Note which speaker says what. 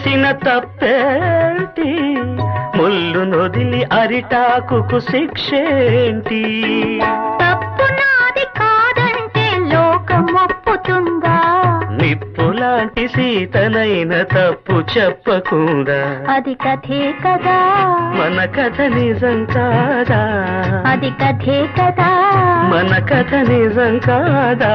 Speaker 1: చేసిన తప్పేంటి, ముళ్ళు నొదిలి అరిటాకుకు శిక్షేంటి?
Speaker 2: తప్పు నాది కాదంటే లోకం ఒప్పుతుందా?
Speaker 1: నిప్పులాంటి సీతనైన తప్పు చెప్పకుండా.
Speaker 2: అది కథే కదా,
Speaker 1: మన కథ నిజం కాదా?
Speaker 2: అది కథే కదా,
Speaker 1: మన కథ నిజం కాదా?